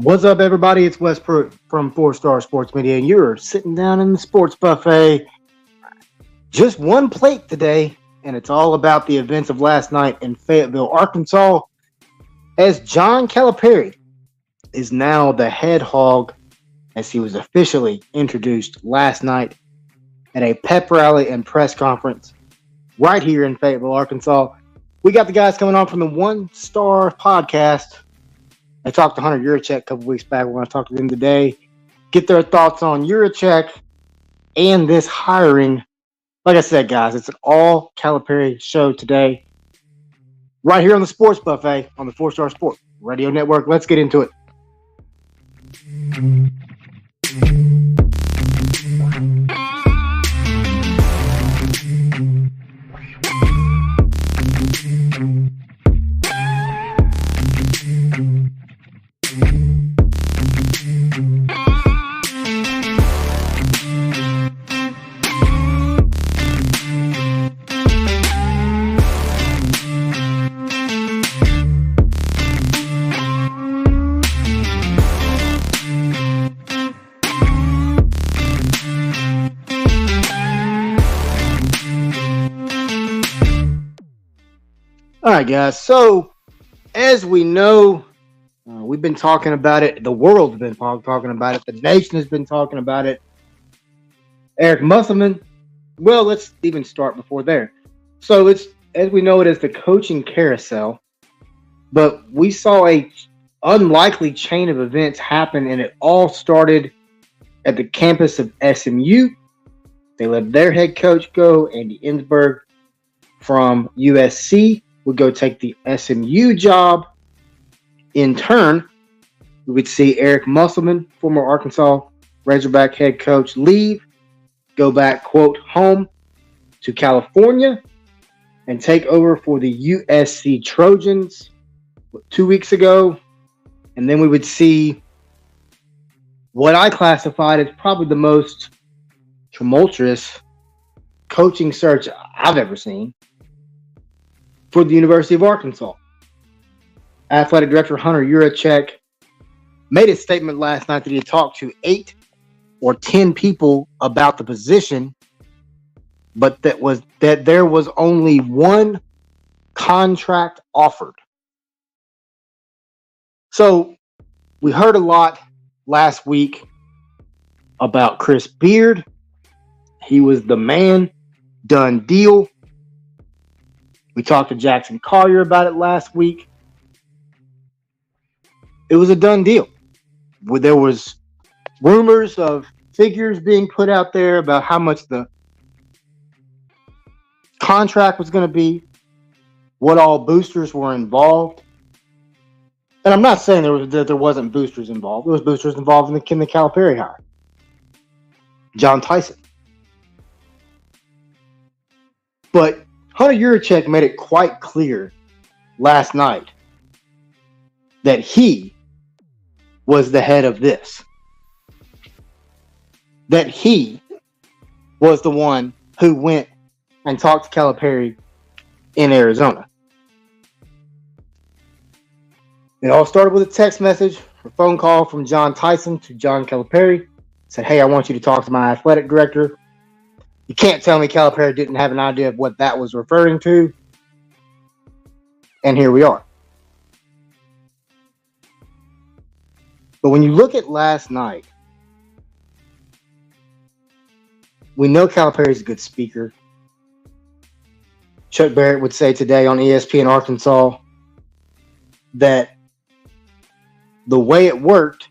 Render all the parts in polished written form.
What's up, everybody? It's Wes from 4-Star Sports Media, and you're sitting down in the sports buffet. Just one plate today, and it's all about the events of last night in Fayetteville, Arkansas, as John Calipari is now the head hog, as he was officially introduced last night at a pep rally and press conference right here in Fayetteville, Arkansas. We got the guys coming on from the 1-Star podcast. I talked to Hunter Yurachek a couple weeks back. We're going to talk to them today, get their thoughts on Yurachek and this hiring. Like I said, guys, it's an all Calipari show today, right here on the Sports Buffet on the 4-Star Sport Radio Network. Let's get into it. All right, guys. So, as we know, we've been talking about it. The world's been talking about it. The nation has been talking about it. Eric Musselman. Well, let's even start before there. So, it's as we know it as the coaching carousel, but we saw a unlikely chain of events happen, and it all started at the campus of SMU. They let their head coach go, Andy Ensberg, from USC. Would go take the SMU job. In turn, we would see Eric Musselman, former Arkansas Razorback head coach, leave, go back, quote, home to California, and take over for the USC Trojans 2 weeks ago. And then we would see what I classified as probably the most tumultuous coaching search I've ever seen for the University of Arkansas. Athletic Director Hunter Yurachek made a statement last night that he had talked to 8 or 10 people about the position, but that there was only one contract offered. So we heard a lot last week about Chris Beard. He was the man, done deal. We talked to Jackson Collier about it last week. It was a done deal. There was rumors of figures being put out there about how much the contract was going to be, what all boosters were involved. And I'm not saying that there wasn't boosters involved. There was boosters involved in the Calipari hire. John Tyson. But Hunter Yurachek made it quite clear last night that he was the head of this. That he was the one who went and talked to Calipari in Arizona. It all started with a text message, a phone call from John Tyson to John Calipari. Said, hey, I want you to talk to my athletic director. You can't tell me Calipari didn't have an idea of what that was referring to. And here we are. But when you look at last night, we know Calipari's a good speaker. Chuck Barrett would say today on ESPN Arkansas that the way it worked,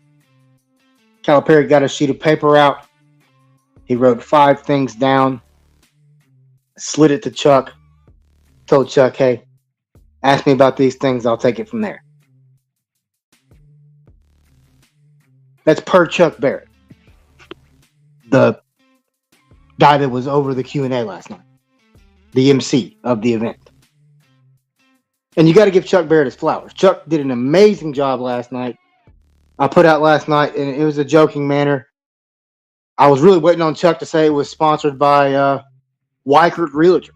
Calipari got a sheet of paper out. He wrote 5 things down, slid it to Chuck, told Chuck, hey, ask me about these things, I'll take it from there. That's per Chuck Barrett, the guy that was over the Q&A last night, the MC of the event. And you got to give Chuck Barrett his flowers. Chuck did an amazing job last night. I put out last night, and it was a joking manner. I was really waiting on Chuck to say it was sponsored by Weichert Realtors,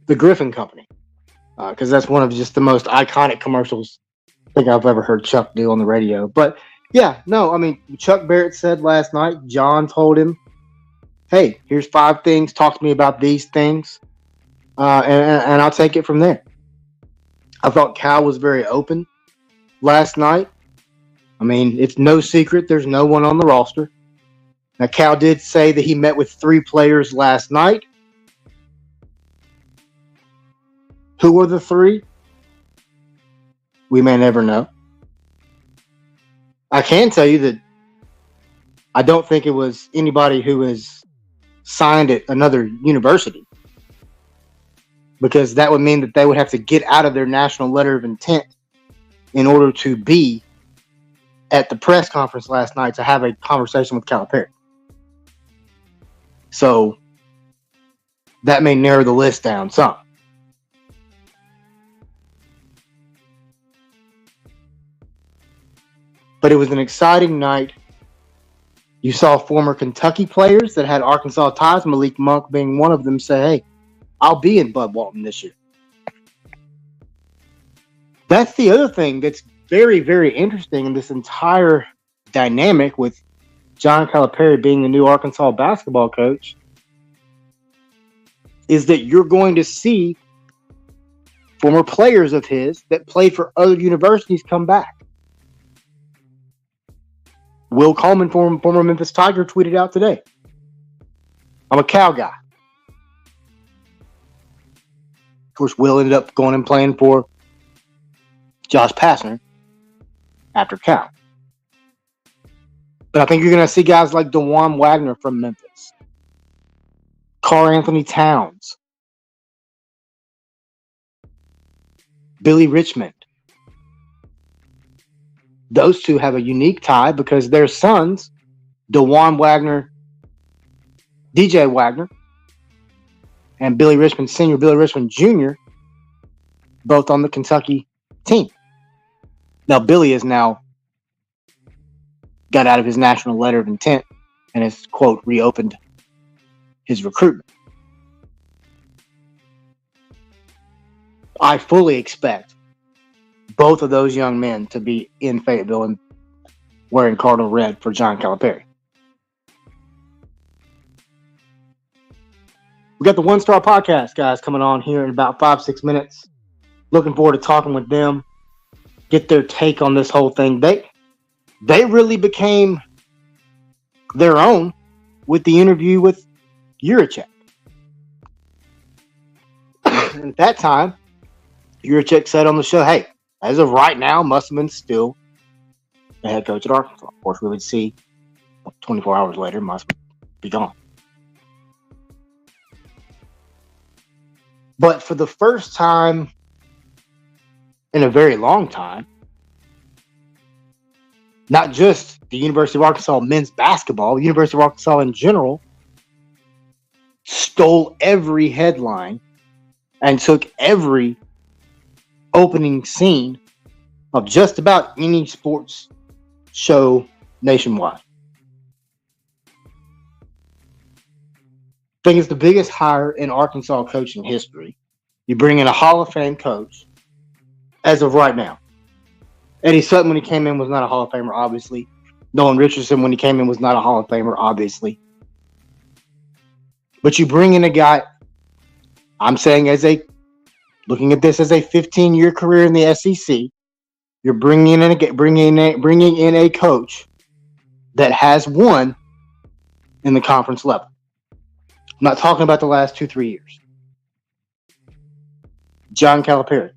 the Griffin Company, because that's one of just the most iconic commercials think I've ever heard Chuck do on the radio. But yeah, no, I mean, Chuck Barrett said last night, John told him, hey, here's 5 things. Talk to me about these things. And I'll take it from there. I thought Cal was very open last night. I mean, it's no secret there's no one on the roster. Now, Cal did say that he met with 3 players last night. Who were the 3? We may never know. I can tell you that I don't think it was anybody who is signed at another university, because that would mean that they would have to get out of their national letter of intent in order to be at the press conference last night to have a conversation with Calipari. So that may narrow the list down some. But it was an exciting night. You saw former Kentucky players that had Arkansas ties, Malik Monk being one of them, say, hey, I'll be in Bud Walton this year. That's the other thing that's very, very interesting in this entire dynamic with John Calipari being the new Arkansas basketball coach, is that you're going to see former players of his that played for other universities come back. Will Coleman, former Memphis Tiger, tweeted out today, I'm a Cal guy. Of course, Will ended up going and playing for Josh Pastner after Cal. But I think you're going to see guys like DeJuan Wagner from Memphis, Karl Anthony Towns, Billy Richmond. Those 2 have a unique tie because their sons, DeJuan Wagner, DJ Wagner, and Billy Richmond Sr., Billy Richmond Jr., both on the Kentucky team. Now, Billy has now got out of his national letter of intent and has, quote, reopened his recruitment. I fully expect both of those young men to be in Fayetteville and wearing cardinal red for John Calipari. We got the One Star Podcast guys coming on here in about 5-6 minutes. Looking forward to talking with them, get their take on this whole thing. They really became their own with the interview with Yurachek. At that time, Yurachek said on the show, hey, as of right now, Musselman's still the head coach at Arkansas. Of course, we would see 24 hours later, Musselman be gone. But for the first time in a very long time, not just the University of Arkansas men's basketball, the University of Arkansas in general stole every headline and took every opening scene of just about any sports show nationwide. I think it's the biggest hire in Arkansas coaching history. You bring in a Hall of Fame coach as of right now. Eddie Sutton, when he came in, was not a Hall of Famer, obviously. Nolan Richardson, when he came in, was not a Hall of Famer, obviously. But you bring in a guy, I'm saying looking at this as a 15-year career in the SEC, you're bringing in a coach that has won in the conference level. I'm not talking about the last 2-3 years. John Calipari.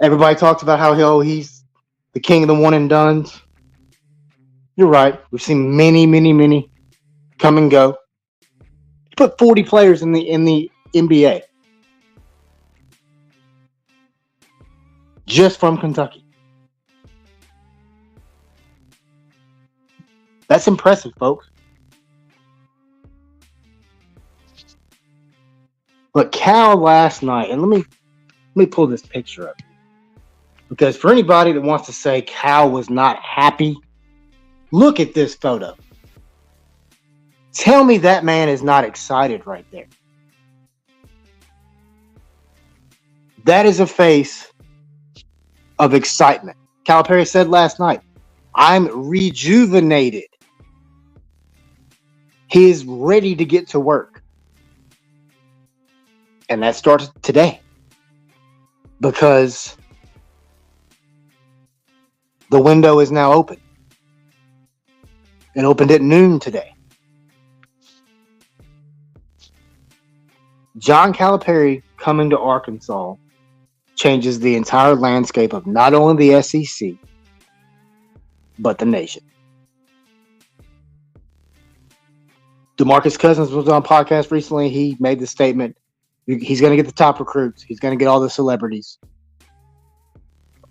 Everybody talks about how he's the king of the one and dones. You're right. We've seen many come and go. He put 40 players in the NBA. Just from Kentucky. That's impressive, folks. But Cal last night, and let me pull this picture up. Because for anybody that wants to say Cal was not happy, look at this photo. Tell me that man is not excited right there. That is a face of excitement. Calipari said last night, I'm rejuvenated. He is ready to get to work. And that starts today. Because the window is now open. It opened at noon today. John Calipari coming to Arkansas changes the entire landscape of not only the SEC, but the nation. DeMarcus Cousins was on a podcast recently. He made the statement, he's going to get the top recruits. He's going to get all the celebrities.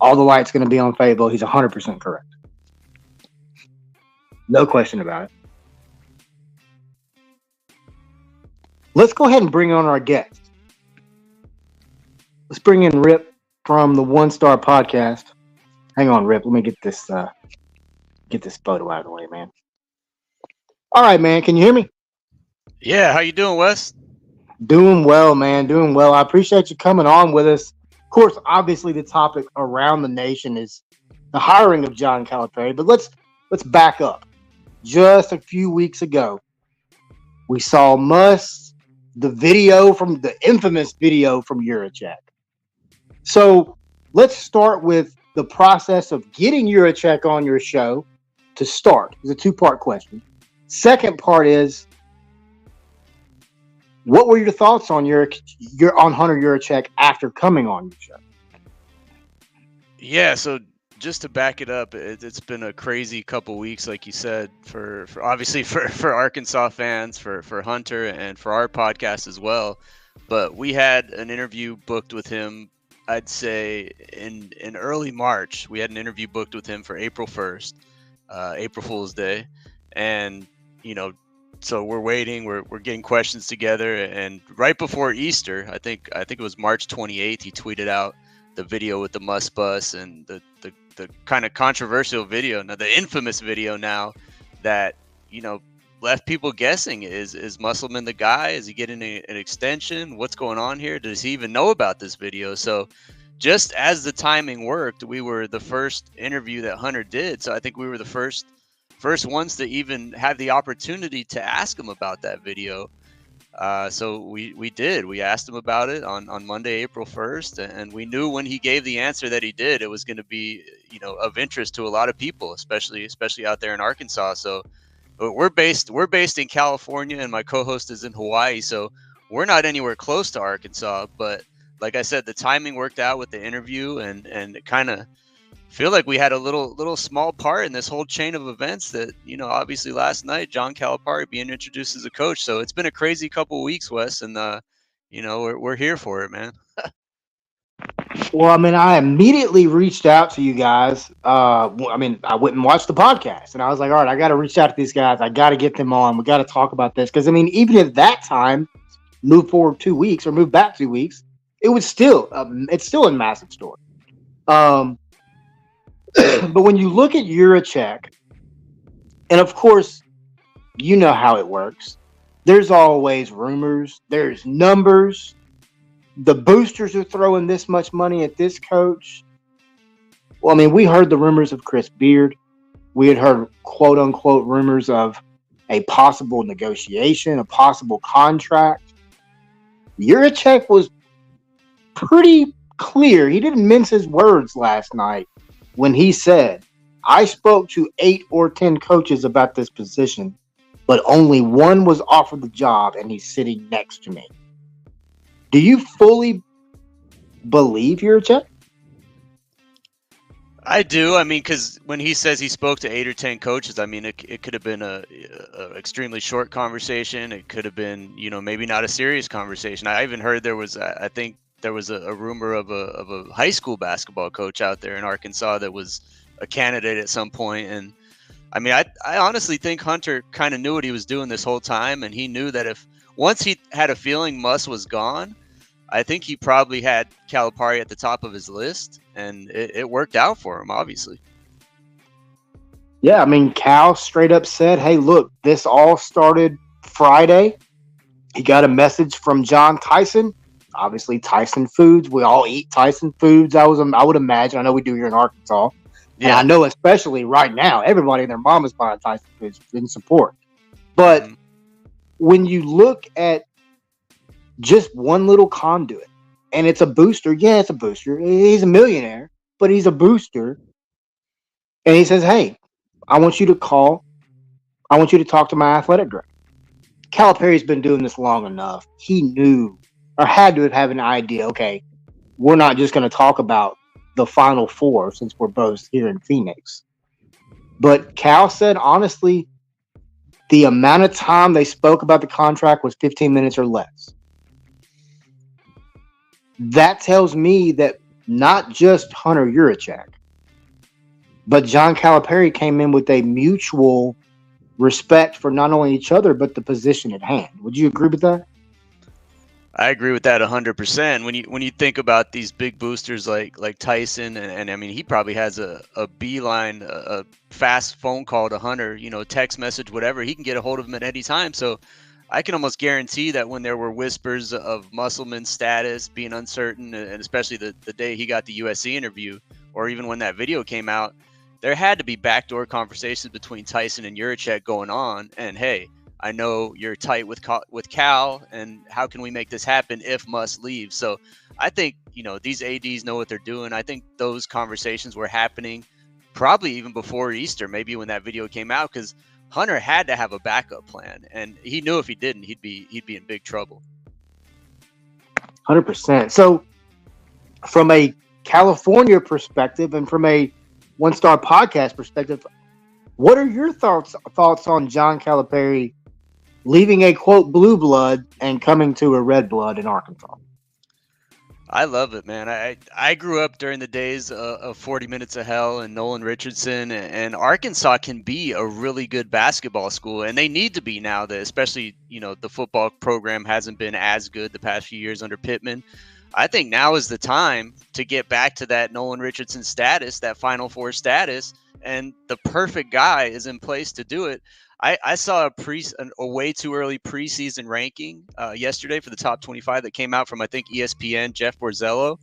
All the light's going to be on Fable. He's 100% correct. No question about it. Let's go ahead and bring on our guest. Let's bring in Rip from the One Star Podcast. Hang on, Rip. Let me get this photo out of the way, man. All right, man. Can you hear me? Yeah. How you doing, Wes? Doing well, man. Doing well. I appreciate you coming on with us. Of course, obviously, the topic around the nation is the hiring of John Calipari. But let's back up. Just a few weeks ago, we saw the infamous video from Yurachek. So let's start with the process of getting Yurachek on your show to start. It's a two-part question. Second part is, what were your thoughts on on Hunter Yurachek after coming on your show? Yeah, so just to back it up, it's been a crazy couple weeks, like you said, for obviously for Arkansas fans, for Hunter, and for our podcast as well. But we had an interview booked with him, I'd say in early March. We had an interview booked with him for April 1st, April Fool's Day, and so we're waiting. We're getting questions together, and right before Easter, I think it was March 28th, he tweeted out the video with the Must Bus and the kind of controversial video, now the infamous video now that left people guessing. Is Musselman the guy? Is he getting an extension? What's going on here? Does he even know about this video? So just as the timing worked, we were the first interview that Hunter did. So I think we were the first ones to even have the opportunity to ask him about that video. So we did. We asked him about it on Monday, April 1st, and we knew when he gave the answer that he did, it was going to be of interest to a lot of people, especially out there in Arkansas. So we're based in California, and my co-host is in Hawaii, so we're not anywhere close to Arkansas. But like I said, the timing worked out with the interview, and it kind of feel like we had a little small part in this whole chain of events that, obviously last night, John Calipari being introduced as a coach. So it's been a crazy couple of weeks, Wes, and, we're here for it, man. Well, I immediately reached out to you guys. I went and watched the podcast, and I was like, all right, I got to reach out to these guys. I got to get them on. We got to talk about this. Because, even at that time, move forward 2 weeks or move back 2 weeks, it was still, it's still a massive story. But when you look at Yurachek, and of course, you know how it works. There's always rumors. There's numbers. The boosters are throwing this much money at this coach. Well, we heard the rumors of Chris Beard. We had heard quote unquote rumors of a possible negotiation, a possible contract. Yurachek was pretty clear. He didn't mince his words last night when he said, I spoke to 8 or 10 coaches about this position, but only one was offered the job, and he's sitting next to me. Do you fully believe Yurachek? I do. Because when he says he spoke to 8 or 10 coaches, it could have been a extremely short conversation. It could have been, maybe not a serious conversation. I even heard there was, I think there was a rumor of a high school basketball coach out there in Arkansas that was a candidate at some point. And I honestly think Hunter kind of knew what he was doing this whole time, and he knew that once he had a feeling Muss was gone, I think he probably had Calipari at the top of his list, and it worked out for him, obviously. Yeah, Cal straight up said, hey, look, this all started Friday. He got a message from John Tyson. obviously Tyson foods. We all eat Tyson foods. I would imagine. I know we do here in Arkansas, and I Yeah. know especially right now, everybody and their mom is buying Tyson foods in support. But Hmm. when you look at just one little conduit, and it's a booster. Yeah, it's a booster. He's a millionaire, but he's a booster. And he says, "Hey, I want you to call. I want you to talk to my athletic director." Calipari's been doing this long enough. He knew or had to have an idea. Okay, we're not just going to talk about the Final Four since we're both here in Phoenix. But Cal said honestly, the amount of time they spoke about the contract was 15 minutes or less. That tells me that not just Hunter Yurachek, but John Calipari came in with a mutual respect for not only each other but the position at hand. Would you agree with that? I agree with that 100%. When you think about these big boosters like Tyson, and I mean, he probably has a beeline, a fast phone call to Hunter, text message, whatever. He can get a hold of him at any time. So I can almost guarantee that when there were whispers of Musselman's status being uncertain, and especially the day he got the USC interview, or even when that video came out, there had to be backdoor conversations between Tyson and Yurachek going on. And hey, I know you're tight with Cal, and how can we make this happen if Muss leaves? So I think these ads know what they're doing. I think those conversations were happening probably even before Easter, maybe when that video came out, because Hunter had to have a backup plan, and he knew if he didn't, he'd be in big trouble. 100%. So, from a California perspective and from a One Star Podcast perspective, what are your thoughts on John Calipari leaving a quote blue blood and coming to a red blood in Arkansas? I love it, man. I grew up during the days of 40 Minutes of Hell and Nolan Richardson, and Arkansas can be a really good basketball school, and they need to be now that, especially, the football program hasn't been as good the past few years under Pittman. I think now is the time to get back to that Nolan Richardson status, that Final Four status, and the perfect guy is in place to do it. I saw a way too early preseason ranking yesterday for the top 25 that came out from, I think, ESPN, Jeff Borzello.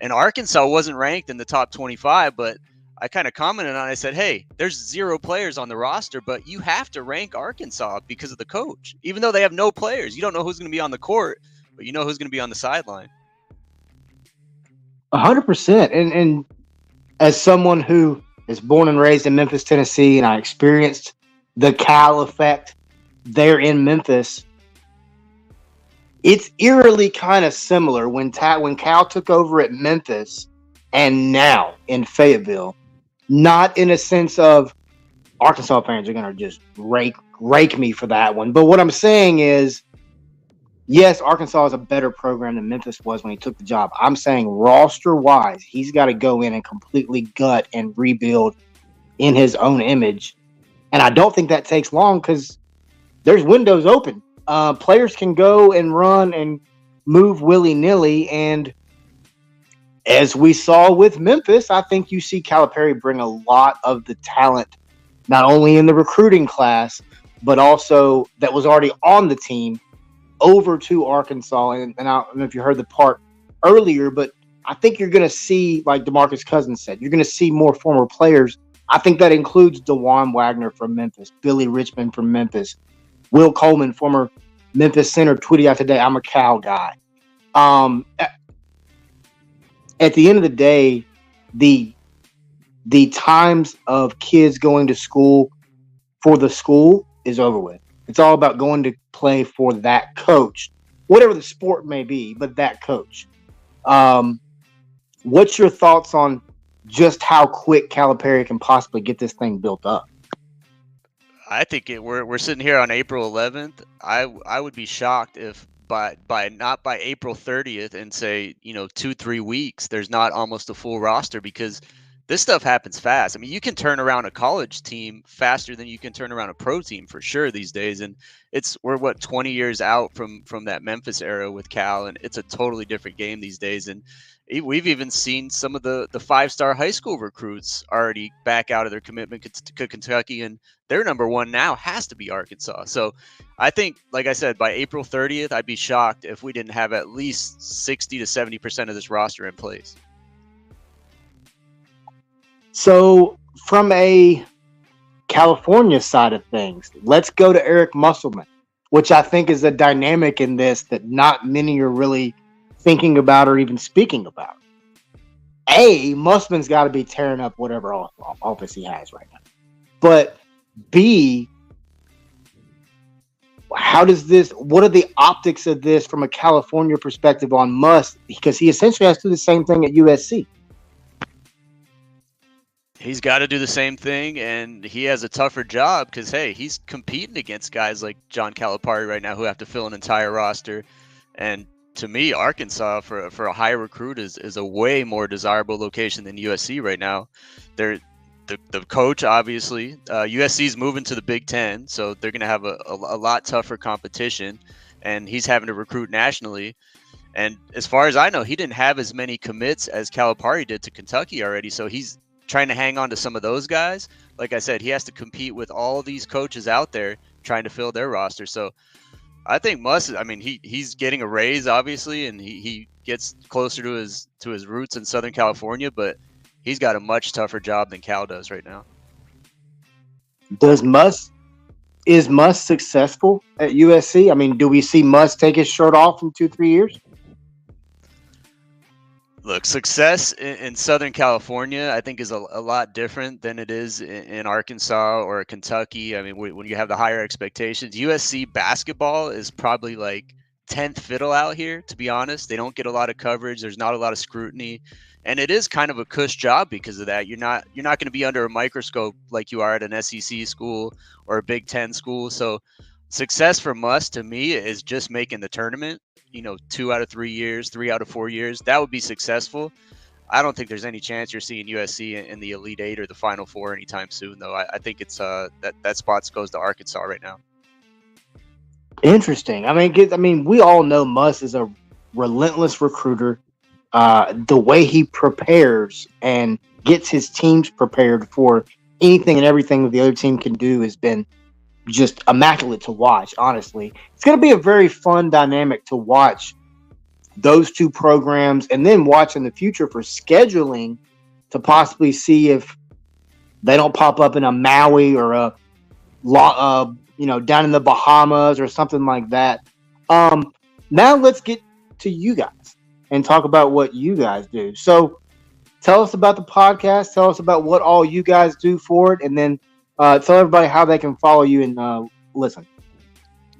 And Arkansas wasn't ranked in the top 25, but I kind of commented on it. I said, hey, there's 0 players on the roster, but you have to rank Arkansas because of the coach. Even though they have no players, you don't know who's going to be on the court, but you know who's going to be on the sideline. 100%. And as someone who is born and raised in Memphis, Tennessee, and I experienced the Cal effect there in Memphis, it's eerily kind of similar when Cal took over at Memphis and now in Fayetteville. Not in a sense of Arkansas fans are going to just rake me for that one. But what I'm saying is, yes, Arkansas is a better program than Memphis was when he took the job. I'm saying roster-wise, he's got to go in and completely gut and rebuild in his own image. And I don't think that takes long because there's windows open. Players can go and run and move willy-nilly. And as we saw with Memphis, I think you see Calipari bring a lot of the talent, not only in the recruiting class, but also that was already on the team over to Arkansas. And I don't know if you heard the part earlier, but I think you're going to see, like DeMarcus Cousins said, you're going to see more former players. I think that includes DeJuan Wagner from Memphis, Billy Richmond from Memphis, Will Coleman, former Memphis center, tweeted out today, I'm a Cal guy. At the end of the day, the times of kids going to school for the school is over with. It's all about going to play for that coach, whatever the sport may be, but that coach. What's your thoughts on just how quick Calipari can possibly get this thing built up? I think we're sitting here on April 11th. I would be shocked if not by April 30th and say 2-3 weeks there's not almost a full roster, because this stuff happens fast. I mean, you can turn around a college team faster than you can turn around a pro team for sure these days. And we're what 20 years out from that Memphis era with Cal, and it's a totally different game these days. And we've even seen some of the 5-star high school recruits already back out of their commitment to Kentucky, and their number one now has to be Arkansas. So I think, like I said, by April 30th, I'd be shocked if we didn't have at least 60 to 70% of this roster in place. So from a California side of things, let's go to Eric Musselman, which I think is a dynamic in this that not many are really thinking about or even speaking about. A, Musselman's got to be tearing up whatever office he has right now. But B, what are the optics of this from a California perspective on Muss? Because he essentially has to do the same thing at USC. He's got to do the same thing, and he has a tougher job because, hey, he's competing against guys like John Calipari right now who have to fill an entire roster. And to me, Arkansas for a high recruit is a way more desirable location than USC right now. The coach, obviously, USC's moving to the Big Ten, so they're going to have a lot tougher competition, and he's having to recruit nationally. And as far as I know, he didn't have as many commits as Calipari did to Kentucky already, so he's trying to hang on to some of those guys. Like I said, he has to compete with all these coaches out there trying to fill their roster. So I think Muss, I mean, he's getting a raise, obviously, and he gets closer to his roots in Southern California, but he's got a much tougher job than Cal does right now. Is Muss successful at USC? I mean, do we see Muss take his shirt off in 2-3 years? Look, success in Southern California, I think, is a lot different than it is in Arkansas or Kentucky. I mean, when you have the higher expectations, USC basketball is probably like 10th fiddle out here, to be honest. They don't get a lot of coverage. There's not a lot of scrutiny. And it is kind of a cush job because of that. You're not going to be under a microscope like you are at an SEC school or a Big Ten school. So success for Muss, to me, is just making the tournament. 2 out of 3 years, 3 out of 4 years, that would be successful. I don't think there's any chance you're seeing USC in the Elite Eight or the Final Four anytime soon, though. I think it's that spot goes to Arkansas right now. Interesting. I mean, we all know Muss is a relentless recruiter. The way he prepares and gets his teams prepared for anything and everything that the other team can do has been just immaculate to watch, honestly. It's going to be a very fun dynamic to watch those two programs and then watch in the future for scheduling to possibly see if they don't pop up in a Maui or down in the Bahamas or something like that. Now let's get to you guys and talk about what you guys do. So tell us about the podcast. Tell us about what all you guys do for it, and then tell everybody how they can follow you and listen.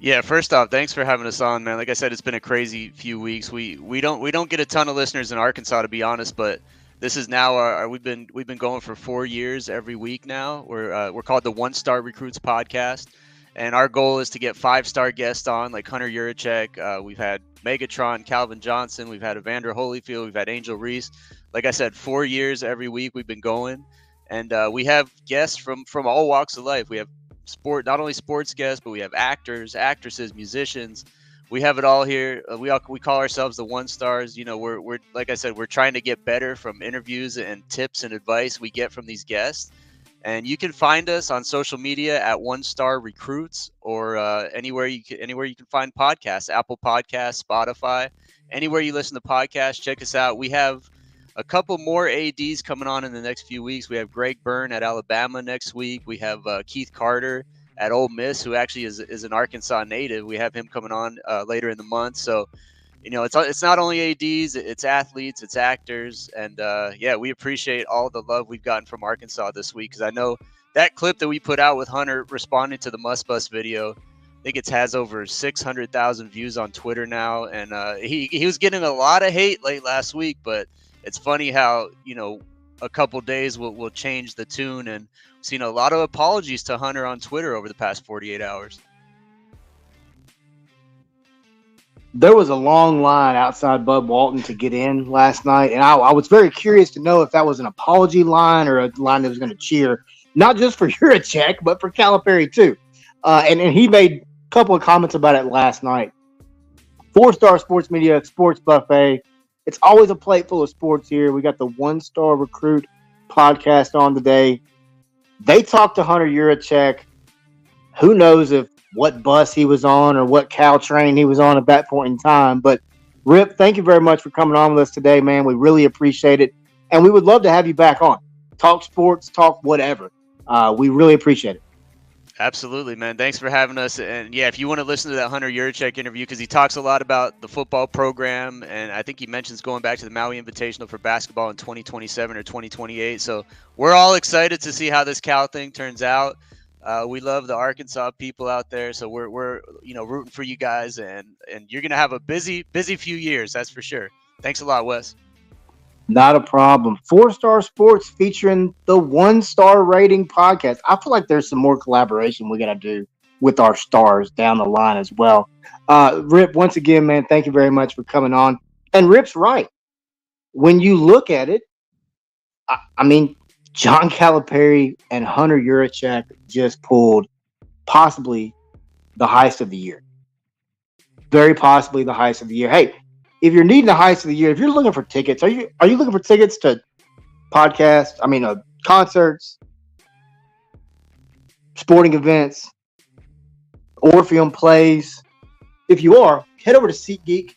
Yeah, first off, thanks for having us on, man. Like I said, it's been a crazy few weeks. We don't get a ton of listeners in Arkansas, to be honest, but this is now we've been going for 4 years every week now. We're called the One Star Recruits Podcast, and our goal is to get 5-star guests on, like Hunter Yurachek. We've had Megatron, Calvin Johnson. We've had Evander Holyfield. We've had Angel Reese. Like I said, 4 years every week we've been going. And we have guests from all walks of life. We have not only sports guests, but we have actors, actresses, musicians. We have it all here. We call ourselves the One Stars. We're like I said, we're trying to get better from interviews and tips and advice we get from these guests. And you can find us on social media at One Star Recruits or anywhere you can find podcasts, Apple Podcasts, Spotify, anywhere you listen to podcasts. Check us out. We have a couple more ADs coming on in the next few weeks. We have Greg Byrne at Alabama next week. We have Keith Carter at Ole Miss, who actually is an Arkansas native. We have him coming on later in the month. So, it's not only ADs, it's athletes, it's actors. And we appreciate all the love we've gotten from Arkansas this week, because I know that clip that we put out with Hunter responding to the Muss Bus video, I think it has over 600,000 views on Twitter now. And he was getting a lot of hate late last week, but it's funny how, a couple days will change the tune, and we've seen a lot of apologies to Hunter on Twitter over the past 48 hours. There was a long line outside Bud Walton to get in last night, and I was very curious to know if that was an apology line or a line that was going to cheer, not just for Yurachek, but for Calipari too. And he made a couple of comments about it last night. 4-Star Sports Media Sports Buffet. It's always a plate full of sports here. We got the One Star Recruit podcast on today. They talked to Hunter Yurachek. Who knows if what bus he was on or what cow train he was on at that point in time. But Rip, thank you very much for coming on with us today, man. We really appreciate it. And we would love to have you back on. Talk sports, talk whatever. We really appreciate it. Absolutely, man. Thanks for having us. And yeah, if you want to listen to that Hunter Yurachek interview, because he talks a lot about the football program, and I think he mentions going back to the Maui Invitational for basketball in 2027 or 2028. So we're all excited to see how this Cal thing turns out. We love the Arkansas people out there, so we're rooting for you guys, and you're gonna have a busy few years, that's for sure. Thanks a lot, Wes. Not a problem. 4-Star Sports featuring the One Star Rating podcast. I feel like there's some more collaboration we got to do with our stars down the line as well. Rip, once again, man, thank you very much for coming on. And Rip's right. When you look at it, I mean, John Calipari and Hunter Yurachek just pulled possibly the heist of the year. Very possibly the heist of the year. Hey, if you're needing the heist of the year, if you're looking for tickets, are you looking for tickets to podcasts? I mean, concerts, sporting events, Orpheum plays. If you are, head over to SeatGeek,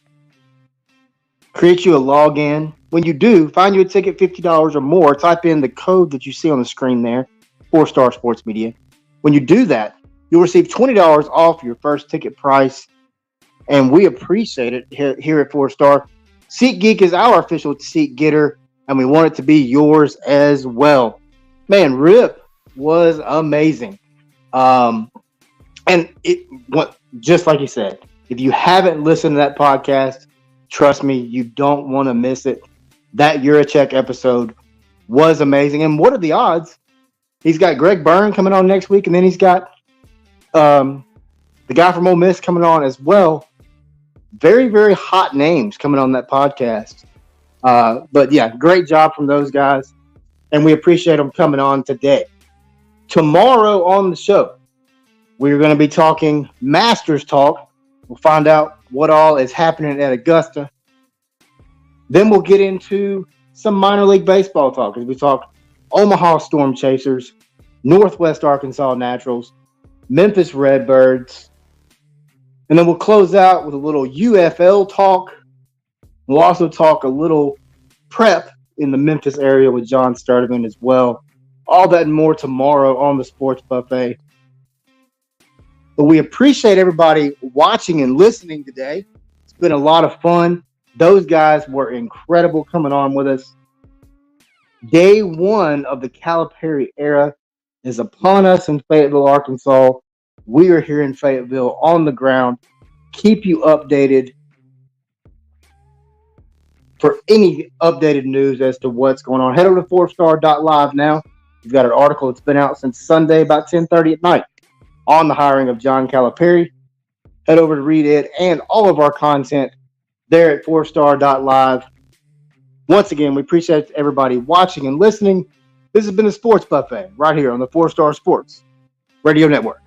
create you a login. When you do, find you a ticket, $50 or more. Type in the code that you see on the screen there, 4-Star Sports Media. When you do that, you'll receive $20 off your first ticket price. And we appreciate it here at 4-Star. SeatGeek is our official seat getter, and we want it to be yours as well. Man, Rip was amazing. And just like you said, if you haven't listened to that podcast, trust me, you don't want to miss it. That Yurachek episode was amazing. And what are the odds? He's got Greg Byrne coming on next week, and then he's got the guy from Ole Miss coming on as well. Very, very hot names coming on that podcast. But yeah, great job from those guys. And we appreciate them coming on today. Tomorrow on the show, we're going to be talking Masters talk. We'll find out what all is happening at Augusta. Then we'll get into some minor league baseball talk as we talk Omaha Storm Chasers, Northwest Arkansas Naturals, Memphis Redbirds. And then we'll close out with a little UFL talk. We'll also talk a little prep in the Memphis area with John Sturdivant as well. All that and more tomorrow on the Sports Buffet. But we appreciate everybody watching and listening today. It's been a lot of fun. Those guys were incredible coming on with us. Day one of the Calipari era is upon us in Fayetteville, Arkansas. We are here in Fayetteville on the ground. Keep you updated for any updated news as to what's going on. Head over to 4star.live now. We've got an article that's been out since Sunday about 10:30 at night on the hiring of John Calipari. Head over to read it and all of our content there at 4star.live. Once again, we appreciate everybody watching and listening. This has been the Sports Buffet right here on the 4-Star Sports Radio Network.